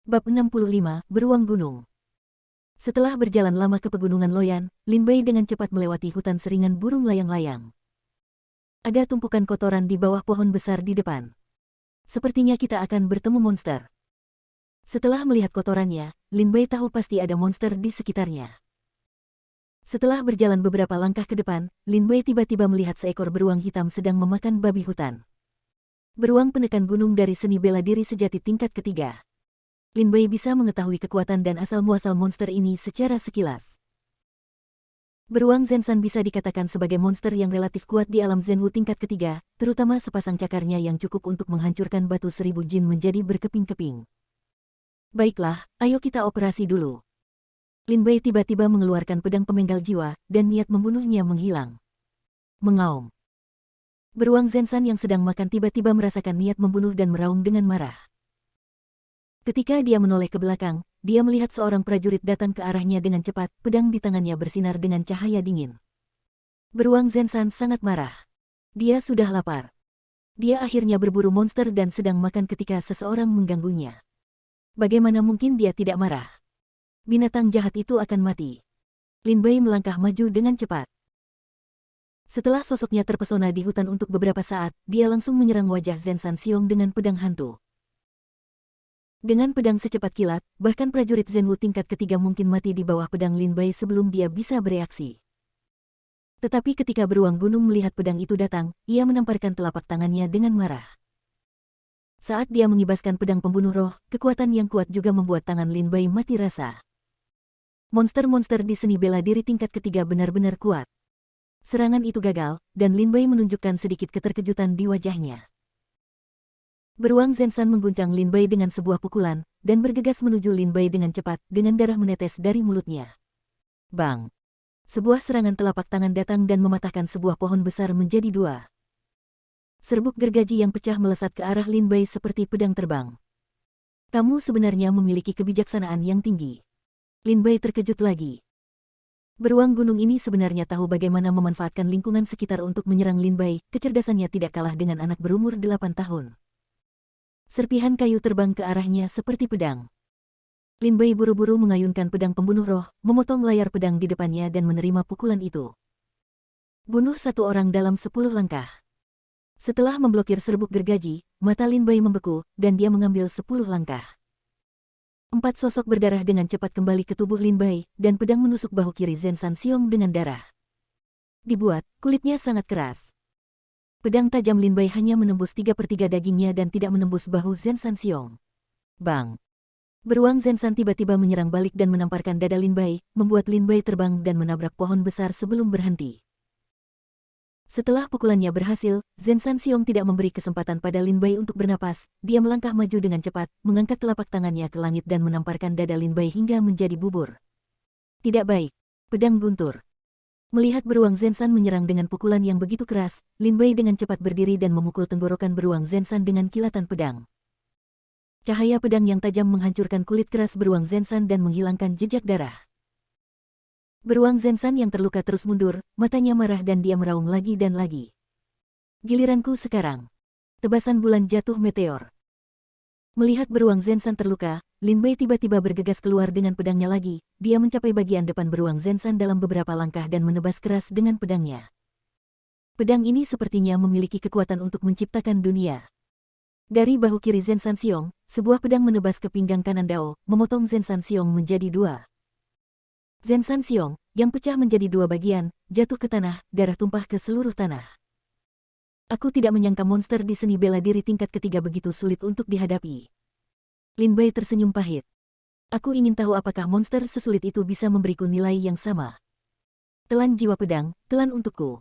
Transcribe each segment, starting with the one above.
Bab 65, Beruang Gunung. Setelah berjalan lama ke pegunungan Loyan, Lin Bei dengan cepat melewati hutan seringan burung layang-layang. Ada tumpukan kotoran di bawah pohon besar di depan. Sepertinya kita akan bertemu monster. Setelah melihat kotorannya, Lin Bei tahu pasti ada monster di sekitarnya. Setelah berjalan beberapa langkah ke depan, Lin Bei tiba-tiba melihat seekor beruang hitam sedang memakan babi hutan. Beruang penekan gunung dari seni bela diri sejati tingkat ketiga. Lin Bei bisa mengetahui kekuatan dan asal-muasal monster ini secara sekilas. Beruang Zenshan bisa dikatakan sebagai monster yang relatif kuat di alam Zenwu tingkat ketiga, terutama sepasang cakarnya yang cukup untuk menghancurkan batu 1000 jin menjadi berkeping-keping. Baiklah, ayo kita operasi dulu. Lin Bei tiba-tiba mengeluarkan pedang pemenggal jiwa, dan niat membunuhnya menghilang. Mengaum. Beruang Zenshan yang sedang makan tiba-tiba merasakan niat membunuh dan meraung dengan marah. Ketika dia menoleh ke belakang, dia melihat seorang prajurit datang ke arahnya dengan cepat, pedang di tangannya bersinar dengan cahaya dingin. Beruang Zenshan sangat marah. Dia sudah lapar. Dia akhirnya berburu monster dan sedang makan ketika seseorang mengganggunya. Bagaimana mungkin dia tidak marah? Binatang jahat itu akan mati. Lin Bei melangkah maju dengan cepat. Setelah sosoknya terpesona di hutan untuk beberapa saat, dia langsung menyerang wajah Zenshan Xiong dengan pedang hantu. Dengan pedang secepat kilat, bahkan prajurit Zenwu tingkat ketiga mungkin mati di bawah pedang Lin Bei sebelum dia bisa bereaksi. Tetapi ketika beruang gunung melihat pedang itu datang, ia menamparkan telapak tangannya dengan marah. Saat dia mengibaskan pedang pembunuh roh, kekuatan yang kuat juga membuat tangan Lin Bei mati rasa. Monster-monster di seni bela diri tingkat ketiga benar-benar kuat. Serangan itu gagal, dan Lin Bei menunjukkan sedikit keterkejutan di wajahnya. Beruang Zenshan mengguncang Lin Bei dengan sebuah pukulan, dan bergegas menuju Lin Bei dengan cepat, dengan darah menetes dari mulutnya. Bang! Sebuah serangan telapak tangan datang dan mematahkan sebuah pohon besar menjadi dua. Serbuk gergaji yang pecah melesat ke arah Lin Bei seperti pedang terbang. Kamu sebenarnya memiliki kebijaksanaan yang tinggi. Lin Bei terkejut lagi. Beruang gunung ini sebenarnya tahu bagaimana memanfaatkan lingkungan sekitar untuk menyerang Lin Bei, kecerdasannya tidak kalah dengan anak berumur 8 tahun. Serpihan kayu terbang ke arahnya seperti pedang. Lin Bei buru-buru mengayunkan pedang pembunuh roh, memotong layar pedang di depannya dan menerima pukulan itu. Bunuh satu orang dalam 10 langkah. Setelah memblokir serbuk gergaji, mata Lin Bei membeku, dan dia mengambil 10 langkah. 4 sosok berdarah dengan cepat kembali ke tubuh Lin Bei, dan pedang menusuk bahu kiri Zenshan Xiong dengan darah. Dibuat, kulitnya sangat keras. Pedang tajam Lin Bei hanya menembus 3/3 dagingnya dan tidak menembus bahu Zenshan Xiong. Bang! Beruang Zenshan tiba-tiba menyerang balik dan menamparkan dada Lin Bei, membuat Lin Bei terbang dan menabrak pohon besar sebelum berhenti. Setelah pukulannya berhasil, Zenshan Xiong tidak memberi kesempatan pada Lin Bei untuk bernapas. Dia melangkah maju dengan cepat, mengangkat telapak tangannya ke langit dan menamparkan dada Lin Bei hingga menjadi bubur. Tidak baik. Pedang guntur. Melihat beruang Zenshan menyerang dengan pukulan yang begitu keras, Lin Bei dengan cepat berdiri dan memukul tenggorokan beruang Zenshan dengan kilatan pedang. Cahaya pedang yang tajam menghancurkan kulit keras beruang Zenshan dan menghilangkan jejak darah. Beruang Zenshan yang terluka terus mundur, matanya marah dan dia meraung lagi dan lagi. Giliranku sekarang. Tebasan bulan jatuh meteor. Melihat beruang Zenshan terluka, Lin Bei tiba-tiba bergegas keluar dengan pedangnya lagi. Dia mencapai bagian depan beruang Zenshan dalam beberapa langkah dan menebas keras dengan pedangnya. Pedang ini sepertinya memiliki kekuatan untuk menciptakan dunia. Dari bahu kiri Zenshan Xiong, sebuah pedang menebas ke pinggang kanan Dao, memotong Zenshan Xiong menjadi dua. Zenshan Xiong, yang pecah menjadi dua bagian, jatuh ke tanah, darah tumpah ke seluruh tanah. Aku tidak menyangka monster di seni bela diri tingkat ketiga begitu sulit untuk dihadapi. Lin Bei tersenyum pahit. Aku ingin tahu apakah monster sesulit itu bisa memberiku nilai yang sama. Telan jiwa pedang, telan untukku.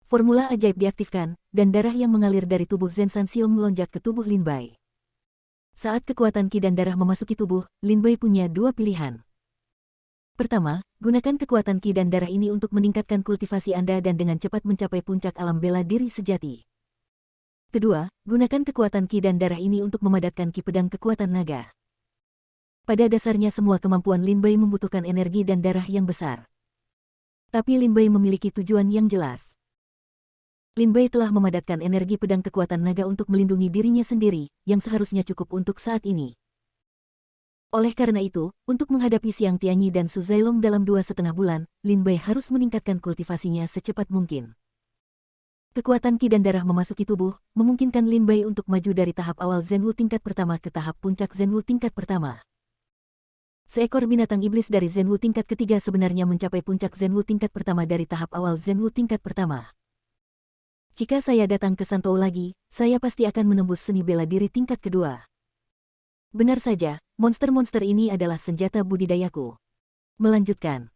Formula ajaib diaktifkan, dan darah yang mengalir dari tubuh Zenshan Xiong melonjak ke tubuh Lin Bei. Saat kekuatan ki dan darah memasuki tubuh, Lin Bei punya dua pilihan. Pertama, gunakan kekuatan ki dan darah ini untuk meningkatkan kultivasi Anda dan dengan cepat mencapai puncak alam bela diri sejati. Kedua, gunakan kekuatan ki dan darah ini untuk memadatkan ki pedang kekuatan naga. Pada dasarnya semua kemampuan Lin Bei membutuhkan energi dan darah yang besar. Tapi Lin Bei memiliki tujuan yang jelas. Lin Bei telah memadatkan energi pedang kekuatan naga untuk melindungi dirinya sendiri, yang seharusnya cukup untuk saat ini. Oleh karena itu, untuk menghadapi Xiang Tianyi dan Su Zailong dalam 2,5 bulan, Lin Bai harus meningkatkan kultivasinya secepat mungkin. Kekuatan Qi dan darah memasuki tubuh, memungkinkan Lin Bai untuk maju dari tahap awal Zhenwu tingkat pertama ke tahap puncak Zhenwu tingkat pertama. Seekor binatang iblis dari Zhenwu tingkat ketiga sebenarnya mencapai puncak Zhenwu tingkat pertama dari tahap awal Zhenwu tingkat pertama. Jika saya datang ke Santou lagi, saya pasti akan menembus seni bela diri tingkat kedua. Benar saja, monster-monster ini adalah senjata budidayaku. Melanjutkan.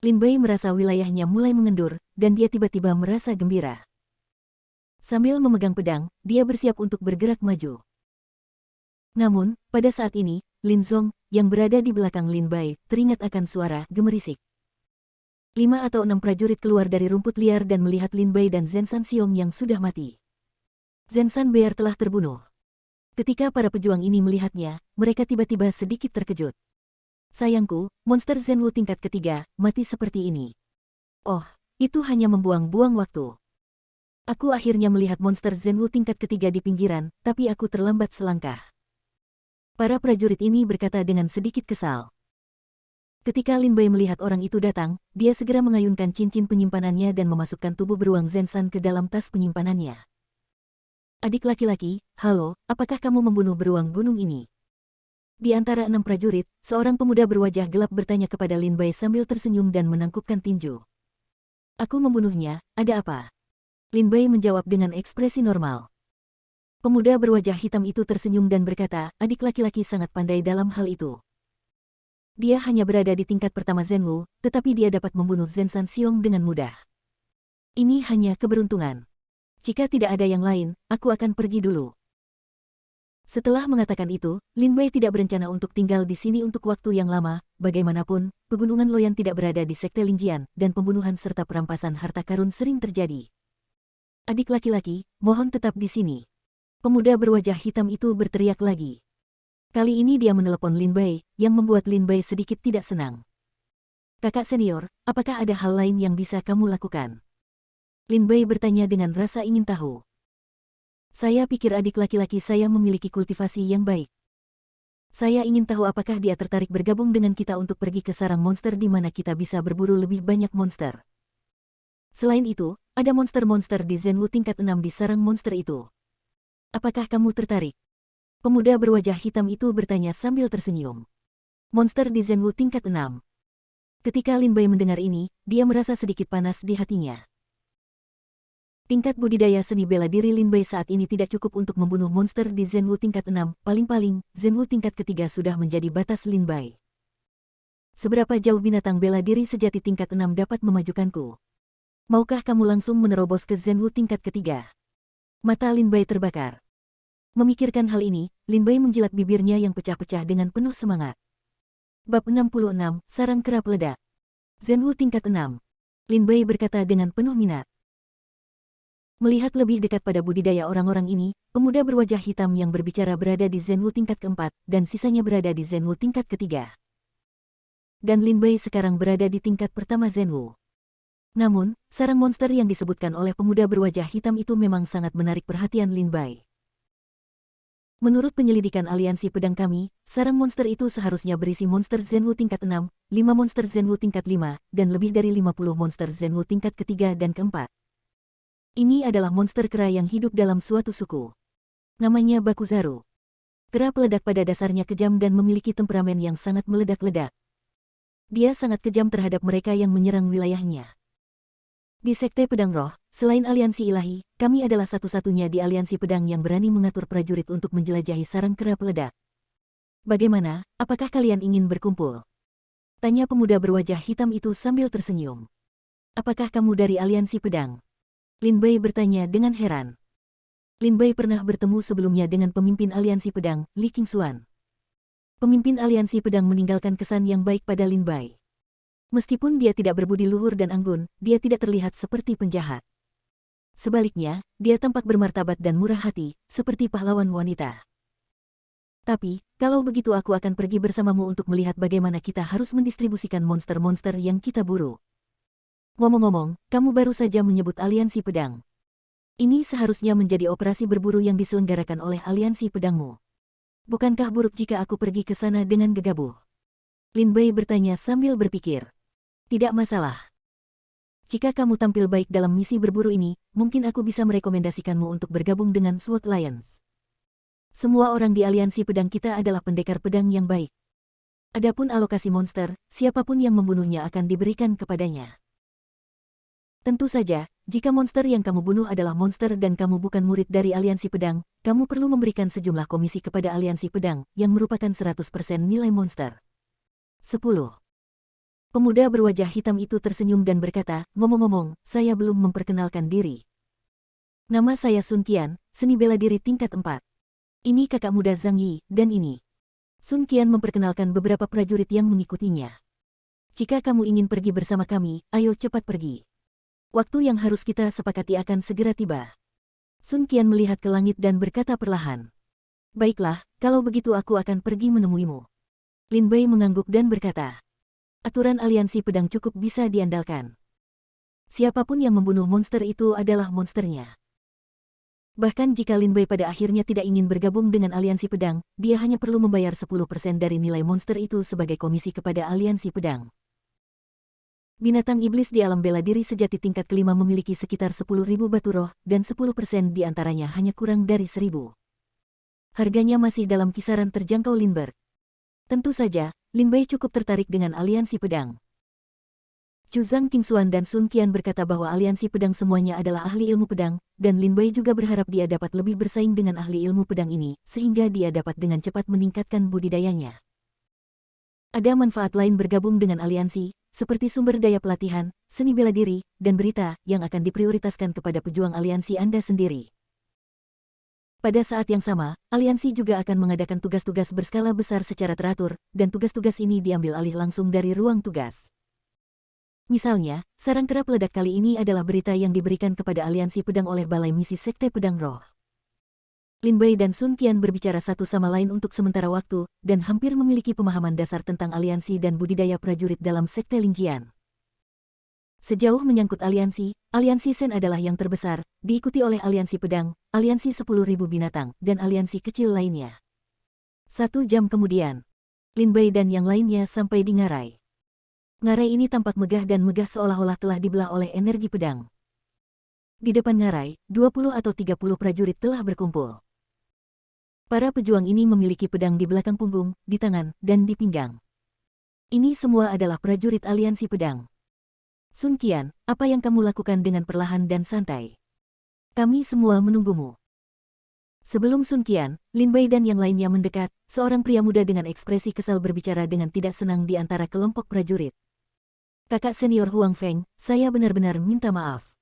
Lin Bai merasa wilayahnya mulai mengendur, dan dia tiba-tiba merasa gembira. Sambil memegang pedang, dia bersiap untuk bergerak maju. Namun, pada saat ini, Lin Zong, yang berada di belakang Lin Bai, teringat akan suara gemerisik. 5 atau 6 prajurit keluar dari rumput liar dan melihat Lin Bai dan Zhen San Xiong yang sudah mati. Zhen San Bear telah terbunuh. Ketika para pejuang ini melihatnya, mereka tiba-tiba sedikit terkejut. Sayangku, monster Zhenwu tingkat ketiga, mati seperti ini. Oh, itu hanya membuang-buang waktu. Aku akhirnya melihat monster Zhenwu tingkat ketiga di pinggiran, tapi aku terlambat selangkah. Para prajurit ini berkata dengan sedikit kesal. Ketika Lin Bai melihat orang itu datang, dia segera mengayunkan cincin penyimpanannya dan memasukkan tubuh beruang Zhen San ke dalam tas penyimpanannya. Adik laki-laki, halo, apakah kamu membunuh beruang gunung ini? Di antara 6 prajurit, seorang pemuda berwajah gelap bertanya kepada Lin Bai sambil tersenyum dan menangkupkan tinju. Aku membunuhnya, ada apa? Lin Bai menjawab dengan ekspresi normal. Pemuda berwajah hitam itu tersenyum dan berkata, adik laki-laki sangat pandai dalam hal itu. Dia hanya berada di tingkat pertama Zhenwu, tetapi dia dapat membunuh Zhen San Xiong dengan mudah. Ini hanya keberuntungan. Jika tidak ada yang lain, aku akan pergi dulu. Setelah mengatakan itu, Lin Bai tidak berencana untuk tinggal di sini untuk waktu yang lama. Bagaimanapun, pegunungan Loyan tidak berada di sekte Linjian, dan pembunuhan serta perampasan harta karun sering terjadi. Adik laki-laki, mohon tetap di sini. Pemuda berwajah hitam itu berteriak lagi. Kali ini dia menelepon Lin Bai, yang membuat Lin Bai sedikit tidak senang. Kakak senior, apakah ada hal lain yang bisa kamu lakukan? Lin Bai bertanya dengan rasa ingin tahu. Saya pikir adik laki-laki saya memiliki kultivasi yang baik. Saya ingin tahu apakah dia tertarik bergabung dengan kita untuk pergi ke sarang monster di mana kita bisa berburu lebih banyak monster. Selain itu, ada monster-monster di Zhenwu tingkat 6 di sarang monster itu. Apakah kamu tertarik? Pemuda berwajah hitam itu bertanya sambil tersenyum. Monster di Zhenwu tingkat 6. Ketika Lin Bai mendengar ini, dia merasa sedikit panas di hatinya. Tingkat budidaya seni bela diri Lin Bai saat ini tidak cukup untuk membunuh monster di Zhenwu tingkat 6, paling-paling, Zhenwu tingkat ketiga sudah menjadi batas Lin Bai. Seberapa jauh binatang bela diri sejati tingkat 6 dapat memajukanku? Maukah kamu langsung menerobos ke Zhenwu tingkat ketiga? Mata Lin Bai terbakar. Memikirkan hal ini, Lin Bai menjilat bibirnya yang pecah-pecah dengan penuh semangat. Bab 66, Sarang Kera Peledak. Zhenwu tingkat 6. Lin Bai berkata dengan penuh minat. Melihat lebih dekat pada budidaya orang-orang ini, pemuda berwajah hitam yang berbicara berada di Zhenwu tingkat keempat, dan sisanya berada di Zhenwu tingkat ketiga. Dan Lin Bai sekarang berada di tingkat pertama Zhenwu. Namun, sarang monster yang disebutkan oleh pemuda berwajah hitam itu memang sangat menarik perhatian Lin Bai. Menurut penyelidikan aliansi pedang kami, sarang monster itu seharusnya berisi monster Zhenwu tingkat 6, 5 monster Zhenwu tingkat 5, dan lebih dari 50 monster Zhenwu tingkat ketiga dan keempat. Ini adalah monster kera yang hidup dalam suatu suku. Namanya Bakuzaru. Kera peledak pada dasarnya kejam dan memiliki temperamen yang sangat meledak-ledak. Dia sangat kejam terhadap mereka yang menyerang wilayahnya. Di Sekte Pedang Roh, selain aliansi ilahi, kami adalah satu-satunya di aliansi pedang yang berani mengatur prajurit untuk menjelajahi sarang kera peledak. Bagaimana, apakah kalian ingin berkumpul? Tanya pemuda berwajah hitam itu sambil tersenyum. Apakah kamu dari aliansi pedang? Lin Bai bertanya dengan heran. Lin Bai pernah bertemu sebelumnya dengan pemimpin aliansi pedang, Li Qingxuan. Pemimpin aliansi pedang meninggalkan kesan yang baik pada Lin Bai. Meskipun dia tidak berbudi luhur dan anggun, dia tidak terlihat seperti penjahat. Sebaliknya, dia tampak bermartabat dan murah hati, seperti pahlawan wanita. Tapi, kalau begitu aku akan pergi bersamamu untuk melihat bagaimana kita harus mendistribusikan monster-monster yang kita buru. Ngomong-ngomong, kamu baru saja menyebut aliansi pedang. Ini seharusnya menjadi operasi berburu yang diselenggarakan oleh aliansi pedangmu. Bukankah buruk jika aku pergi ke sana dengan gegabah? Lin Bei bertanya sambil berpikir. Tidak masalah. Jika kamu tampil baik dalam misi berburu ini, mungkin aku bisa merekomendasikanmu untuk bergabung dengan SWOT Alliance. Semua orang di aliansi pedang kita adalah pendekar pedang yang baik. Adapun alokasi monster, siapapun yang membunuhnya akan diberikan kepadanya. Tentu saja, jika monster yang kamu bunuh adalah monster dan kamu bukan murid dari aliansi pedang, kamu perlu memberikan sejumlah komisi kepada aliansi pedang, yang merupakan 100% nilai monster. 10. Pemuda berwajah hitam itu tersenyum dan berkata, ngomong-ngomong, saya belum memperkenalkan diri. Nama saya Sun Qian, seni bela diri tingkat 4. Ini kakak muda Zhang Yi, dan ini. Sun Qian memperkenalkan beberapa prajurit yang mengikutinya. Jika kamu ingin pergi bersama kami, ayo cepat pergi. Waktu yang harus kita sepakati akan segera tiba. Sun Qian melihat ke langit dan berkata perlahan. Baiklah, kalau begitu aku akan pergi menemuimu. Lin Bei mengangguk dan berkata. Aturan aliansi pedang cukup bisa diandalkan. Siapapun yang membunuh monster itu adalah monsternya. Bahkan jika Lin Bei pada akhirnya tidak ingin bergabung dengan aliansi pedang, dia hanya perlu membayar 10% dari nilai monster itu sebagai komisi kepada aliansi pedang. Binatang iblis di alam bela diri sejati tingkat kelima memiliki sekitar 10.000 batu roh, dan 10% di antaranya hanya kurang dari 1.000. Harganya masih dalam kisaran terjangkau Lindbergh. Tentu saja, Lin Bei cukup tertarik dengan aliansi pedang. Chu Zhang Qingxuan dan Sun Qian berkata bahwa aliansi pedang semuanya adalah ahli ilmu pedang, dan Lin Bei juga berharap dia dapat lebih bersaing dengan ahli ilmu pedang ini, sehingga dia dapat dengan cepat meningkatkan budidayanya. Ada manfaat lain bergabung dengan aliansi, seperti sumber daya pelatihan, seni bela diri, dan berita, yang akan diprioritaskan kepada pejuang aliansi Anda sendiri. Pada saat yang sama, aliansi juga akan mengadakan tugas-tugas berskala besar secara teratur, dan tugas-tugas ini diambil alih langsung dari ruang tugas. Misalnya, sarang kera peledak kali ini adalah berita yang diberikan kepada aliansi pedang oleh Balai Misi Sekte Pedang Roh. Lin Bei dan Sun Qian berbicara satu sama lain untuk sementara waktu, dan hampir memiliki pemahaman dasar tentang aliansi dan budidaya prajurit dalam Sekte Lingjian. Sejauh menyangkut aliansi Shen adalah yang terbesar, diikuti oleh aliansi pedang, aliansi 10.000 binatang, dan aliansi kecil lainnya. 1 jam kemudian, Lin Bei dan yang lainnya sampai di Ngarai. Ngarai ini tampak megah dan megah seolah-olah telah dibelah oleh energi pedang. Di depan Ngarai, 20 atau 30 prajurit telah berkumpul. Para pejuang ini memiliki pedang di belakang punggung, di tangan, dan di pinggang. Ini semua adalah prajurit aliansi pedang. Sun Qian, apa yang kamu lakukan dengan perlahan dan santai? Kami semua menunggumu. Sebelum Sun Qian, Lin Bei dan yang lainnya mendekat, seorang pria muda dengan ekspresi kesal berbicara dengan tidak senang di antara kelompok prajurit. Kakak senior Huang Feng, saya benar-benar minta maaf.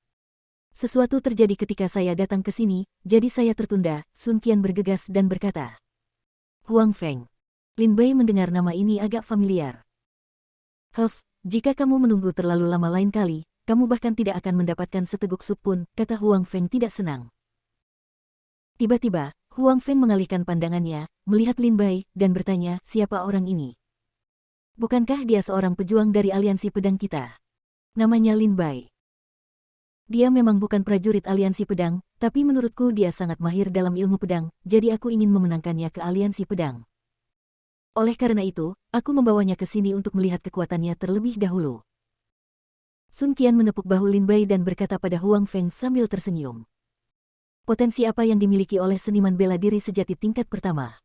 Sesuatu terjadi ketika saya datang ke sini, jadi saya tertunda, Sun Qian bergegas dan berkata. Huang Feng. Lin Bei mendengar nama ini agak familiar. Jika kamu menunggu terlalu lama lain kali, kamu bahkan tidak akan mendapatkan seteguk sup pun, kata Huang Feng tidak senang. Tiba-tiba, Huang Feng mengalihkan pandangannya, melihat Lin Bei, dan bertanya, siapa orang ini? Bukankah dia seorang pejuang dari aliansi pedang kita? Namanya Lin Bei. Dia memang bukan prajurit aliansi pedang, tapi menurutku dia sangat mahir dalam ilmu pedang, jadi aku ingin memenangkannya ke aliansi pedang. Oleh karena itu, aku membawanya ke sini untuk melihat kekuatannya terlebih dahulu. Sun Qian menepuk bahu Lin Bei dan berkata pada Huang Feng sambil tersenyum. Potensi apa yang dimiliki oleh seniman bela diri sejati tingkat pertama?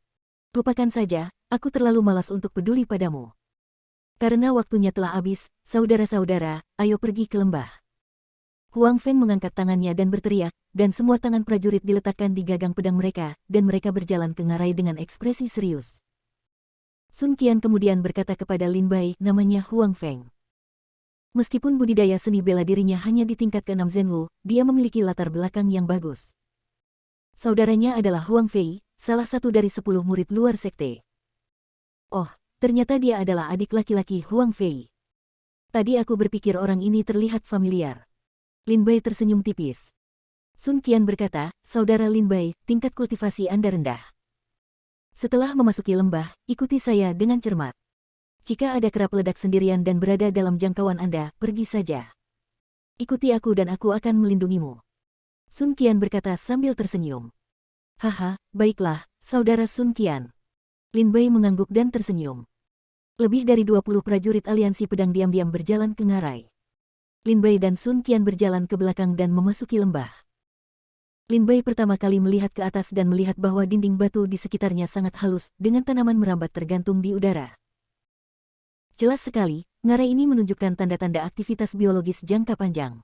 Lupakan saja, aku terlalu malas untuk peduli padamu. Karena waktunya telah habis, saudara-saudara, ayo pergi ke lembah. Huang Feng mengangkat tangannya dan berteriak, dan semua tangan prajurit diletakkan di gagang pedang mereka, dan mereka berjalan ke Ngarai dengan ekspresi serius. Sun Qian kemudian berkata kepada Lin Bei, namanya Huang Feng. Meskipun budidaya seni bela dirinya hanya di tingkat ke-6 Zhenwu, dia memiliki latar belakang yang bagus. Saudaranya adalah Huang Fei, salah satu dari 10 murid luar sekte. Oh, ternyata dia adalah adik laki-laki Huang Fei. Tadi aku berpikir orang ini terlihat familiar. Lin Bei tersenyum tipis. Sun Qian berkata, saudara Lin Bei, tingkat kultivasi Anda rendah. Setelah memasuki lembah, ikuti saya dengan cermat. Jika ada kera peledak sendirian dan berada dalam jangkauan Anda, pergi saja. Ikuti aku dan aku akan melindungimu. Sun Qian berkata sambil tersenyum. Haha, baiklah, saudara Sun Qian. Lin Bei mengangguk dan tersenyum. Lebih dari 20 prajurit aliansi pedang diam-diam berjalan ke ngarai. Lin Bei dan Sun Qian berjalan ke belakang dan memasuki lembah. Lin Bei pertama kali melihat ke atas dan melihat bahwa dinding batu di sekitarnya sangat halus, dengan tanaman merambat tergantung di udara. Jelas sekali, ngarai ini menunjukkan tanda-tanda aktivitas biologis jangka panjang.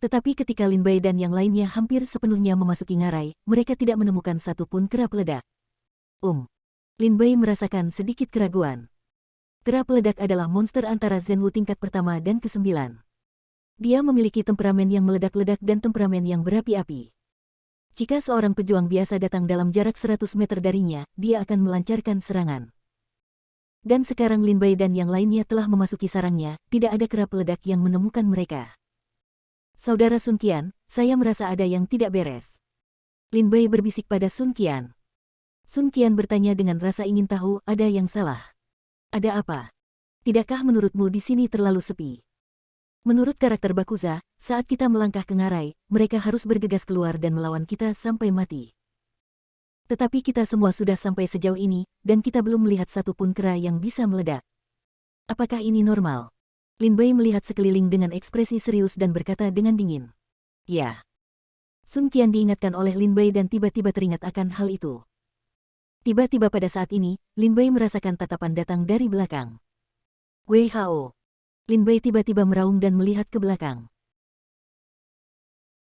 Tetapi ketika Lin Bei dan yang lainnya hampir sepenuhnya memasuki ngarai, mereka tidak menemukan satupun kera peledak. Lin Bei merasakan sedikit keraguan. Kera peledak adalah monster antara Zenwu tingkat pertama dan ke-9. Dia memiliki temperamen yang meledak-ledak dan temperamen yang berapi-api. Jika seorang pejuang biasa datang dalam jarak 100 meter darinya, dia akan melancarkan serangan. Dan sekarang Lin Bei dan yang lainnya telah memasuki sarangnya, tidak ada kera peledak yang menemukan mereka. Saudara Sun Qian, saya merasa ada yang tidak beres. Lin Bei berbisik pada Sun Qian. Sun Qian bertanya dengan rasa ingin tahu, ada yang salah. Ada apa? Tidakkah menurutmu di sini terlalu sepi? Menurut karakter Bakuza, saat kita melangkah ke ngarai, mereka harus bergegas keluar dan melawan kita sampai mati. Tetapi kita semua sudah sampai sejauh ini, dan kita belum melihat satupun kera yang bisa meledak. Apakah ini normal? Lin Bei melihat sekeliling dengan ekspresi serius dan berkata dengan dingin. Ya. Sun Qian diingatkan oleh Lin Bei dan tiba-tiba teringat akan hal itu. Tiba-tiba pada saat ini, Lin Bei merasakan tatapan datang dari belakang. Wei Hao. Lin Bei tiba-tiba meraung dan melihat ke belakang.